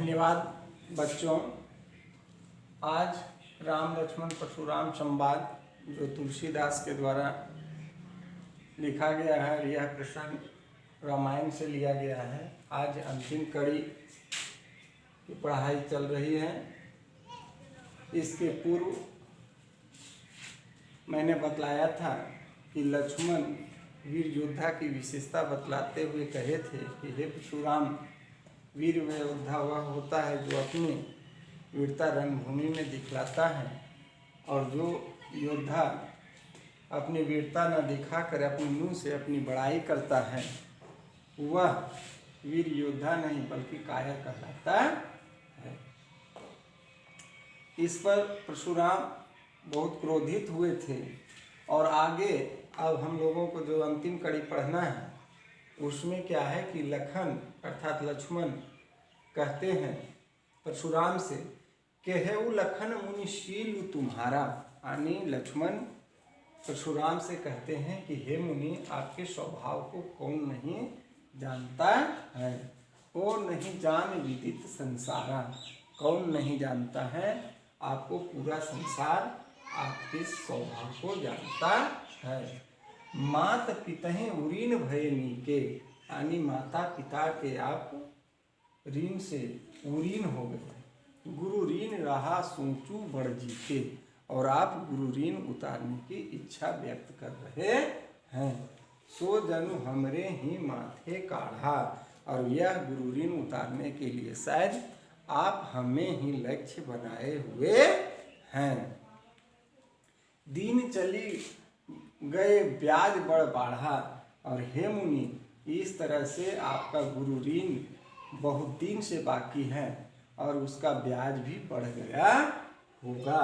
धन्यवाद बच्चों। आज राम लक्ष्मण परशुराम संवाद जो तुलसीदास के द्वारा लिखा गया है, यह प्रसंग रामायण से लिया गया है। आज अंतिम कड़ी की पढ़ाई चल रही है। इसके पूर्व मैंने बतलाया था कि लक्ष्मण वीर योद्धा की विशेषता बतलाते हुए कहे थे कि हे परशुराम, वीर योद्धा वह होता है जो अपनी वीरता रणभूमि में दिखलाता है, और जो योद्धा अपनी वीरता न दिखाकर अपने मुंह से अपनी बड़ाई करता है वह वीर योद्धा नहीं बल्कि कायर कहलाता है। इस पर परशुराम बहुत क्रोधित हुए थे। और आगे अब हम लोगों को जो अंतिम कड़ी पढ़ना है उसमें क्या है कि लखन अर्थात लक्ष्मण कहते हैं परशुराम से कि हे वो लखन मुनिशील तुम्हारा, यानी लक्ष्मण परशुराम से कहते हैं कि हे मुनि, आपके स्वभाव को कौन नहीं जानता है। को नहीं जान विदित संसारा, कौन नहीं जानता है, आपको पूरा संसार आपके स्वभाव को जानता है। मात पितहि उरीन भय नीके, यानी माता पिता के आप ऋण से उरीन हो गए। गुरु ऋण रहा सोचू बढ़ जीते, और आप गुरु ऋण उतारने की इच्छा व्यक्त कर रहे हैं। सो जनु हमरे ही माथे काढ़ा, और यह गुरु ऋण उतारने के लिए शायद आप हमें ही लक्ष्य बनाए हुए हैं। दिन चली गए ब्याज बढ़ बाढ़ा, और हे मुनि, इस तरह से आपका गुरु ऋण बहुत दिन से बाकी है और उसका ब्याज भी बढ़ गया होगा।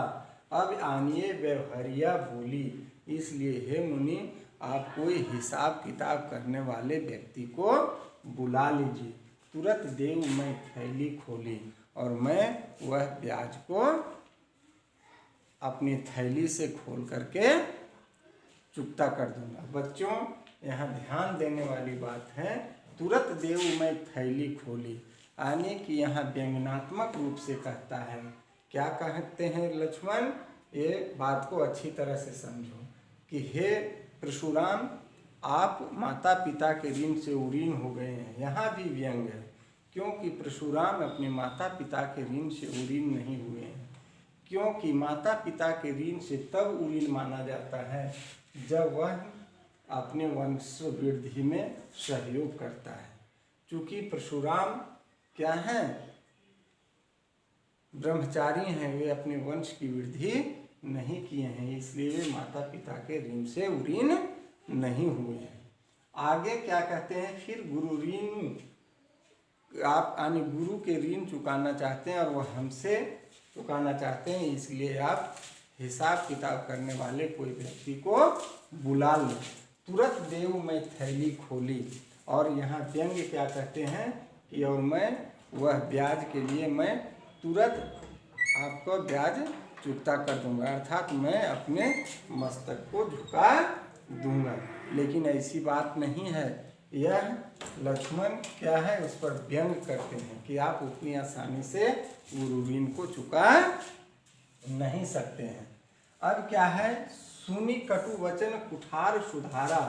अब आनिए व्यवहारिया बोली, इसलिए हे मुनि, आप कोई हिसाब किताब करने वाले व्यक्ति को बुला लीजिए। तुरंत देव मैं थैली खोली, और मैं वह ब्याज को अपनी थैली से खोल करके चुकता कर दूंगा। बच्चों, यहाँ ध्यान देने वाली बात है, तुरंत देव मैं थैली खोली, यानी कि यहाँ व्यंग्यात्मक रूप से कहता है। क्या कहते हैं लक्ष्मण, ये बात को अच्छी तरह से समझो कि हे परशुराम, आप माता पिता के ऋण से उरीन हो गए हैं। यहाँ भी व्यंग है, क्योंकि परशुराम अपने माता पिता के ऋण से उरीन नहीं हुए हैं। क्योंकि माता पिता के ऋण से तब उरीन माना जाता है जब वह अपने वंश वृद्धि में सहयोग करता है। चूँकि परशुराम क्या हैं, ब्रह्मचारी हैं, वे अपने वंश की वृद्धि नहीं किए हैं, इसलिए वे माता पिता के ऋण से उरीन नहीं हुए हैं। आगे क्या कहते हैं, फिर गुरु ऋण आप यानी गुरु के ऋण चुकाना चाहते हैं और वह हमसे चुकाना चाहते हैं, इसलिए आप हिसाब किताब करने वाले कोई व्यक्ति को बुला लें। तुरंत देव मैं थैली खोली, और यहाँ व्यंग्य क्या कहते हैं कि और मैं वह ब्याज के लिए मैं तुरंत आपको ब्याज चुकता कर दूंगा, अर्थात मैं अपने मस्तक को झुका दूंगा। लेकिन ऐसी बात नहीं है। यह लक्ष्मण क्या है, उस पर व्यंग करते हैं कि आप उतनी आसानी से गुरु ऋण को चुका नहीं सकते हैं। अब क्या है, सुनी कटु वचन कुठार सुधारा,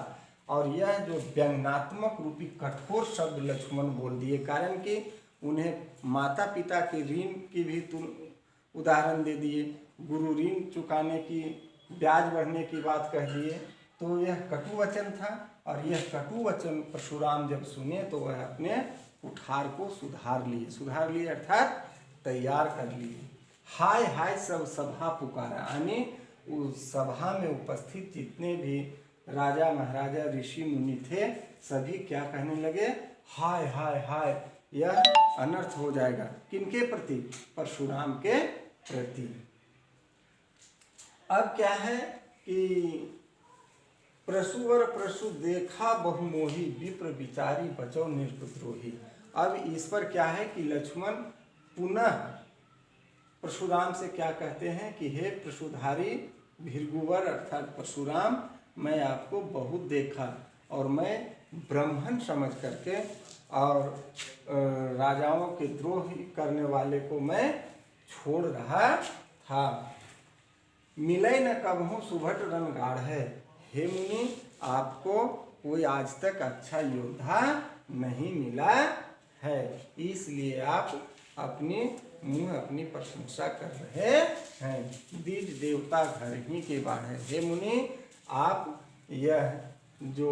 और यह जो व्यंग्यात्मक रूपी कठोर शब्द लक्ष्मण बोल दिए, कारण कि उन्हें माता पिता के ऋण की भी उदाहरण दे दिए, गुरु ऋण चुकाने की, ब्याज बढ़ने की बात कह दिए, तो यह कटु वचन था। और यह कटु वचन परशुराम जब सुने तो वह अपने कुठार को सुधार लिए अर्थात तैयार कर लिए। हाय हाय सब सभा पुकारा, यानी उस सभा में उपस्थित जितने भी राजा महाराजा ऋषि मुनि थे, सभी क्या कहने लगे, हाय हाय हाय, यह अनर्थ हो जाएगा। किनके प्रति, परशुराम के प्रति। अब क्या है कि प्रसुवर प्रसु देखा बहुमोही, विप्र विचारी बचो निर्द्रोही। अब इस पर क्या है कि लक्ष्मण पुनः परशुराम से क्या कहते हैं कि हे प्रसुधारी भृगुवर अर्थात परशुराम, मैं आपको बहुत देखा और मैं ब्राह्मण समझ करके और राजाओं के द्रोह करने वाले को मैं छोड़ रहा था। मिले न कबहू सुभट रणगाढ़ है। हे मुनि, आपको कोई आज तक अच्छा योद्धा नहीं मिला है, इसलिए आप अपने मुंह अपनी प्रशंसा कर रहे हैं। द्विज देवता घर ही के बाढ़। हे मुनि, आप यह जो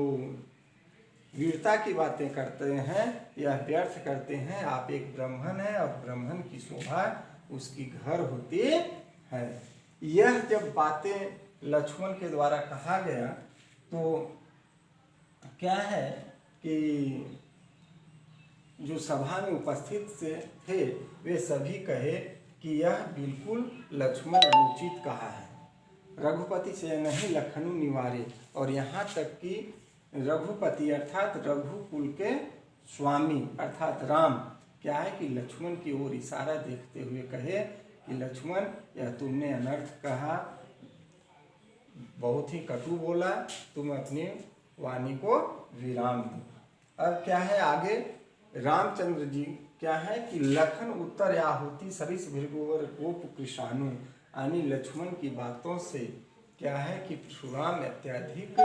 वीरता की बातें करते हैं यह व्यर्थ करते हैं। आप एक ब्राह्मण हैं और ब्राह्मण की शोभा उसकी घर होती है। यह जब बातें लक्ष्मण के द्वारा कहा गया तो क्या है कि जो सभा में उपस्थित से थे वे सभी कहे कि यह बिल्कुल लक्ष्मण अनुचित कहा है। रघुपति से नहीं लखनऊ निवारे। और यहाँ तक कि रघुपति अर्थात रघुकुल के स्वामी अर्थात राम क्या है कि लक्ष्मण की ओर इशारा देखते हुए कहे कि लक्ष्मण, यह तुमने अनर्थ कहा, बहुत ही कटु बोला, तुम अपनी वाणी को विराम दो। अब क्या है आगे रामचंद्र जी क्या है कि लखन उत्तर आहुति सरिस भृगुवर गोप कृषाणु, यानी लक्ष्मण की बातों से क्या है कि परशुराम अत्यधिक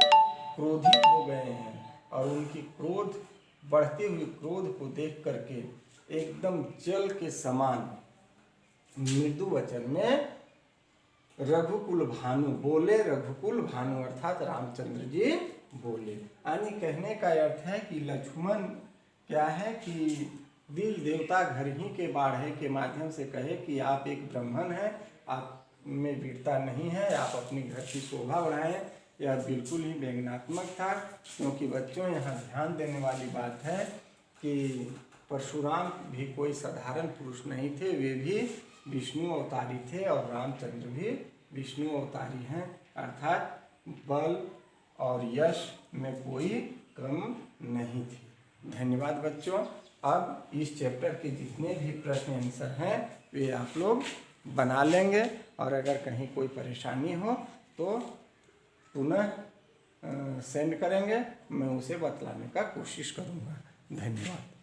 क्रोधित हो गए हैं और उनकी क्रोध बढ़ते हुए क्रोध को देख करके एकदम जल के समान मृदु वचन में रघुकुल भानु बोले। रघुकुल भानु अर्थात रामचंद्र जी बोले, यानी कहने का अर्थ है कि लक्ष्मण क्या है कि द्विज देवता घर ही के बाढ़े के माध्यम से कहे कि आप एक ब्राह्मण हैं, आप में वीरता नहीं है, आप अपनी घर की शोभा बढ़ाएं। यह बिल्कुल ही व्यंग्यात्मक था, क्योंकि बच्चों यहाँ ध्यान देने वाली बात है कि परशुराम भी कोई साधारण पुरुष नहीं थे, वे भी विष्णु अवतारी थे और रामचंद्र भी विष्णु अवतारी हैं, अर्थात बल और यश में कोई कम नहीं थी। धन्यवाद बच्चों। अब इस चैप्टर के जितने भी प्रश्न आंसर हैं वे आप लोग बना लेंगे और अगर कहीं कोई परेशानी हो तो पुनः सेंड करेंगे, मैं उसे बतलाने का कोशिश करूँगा। धन्यवाद।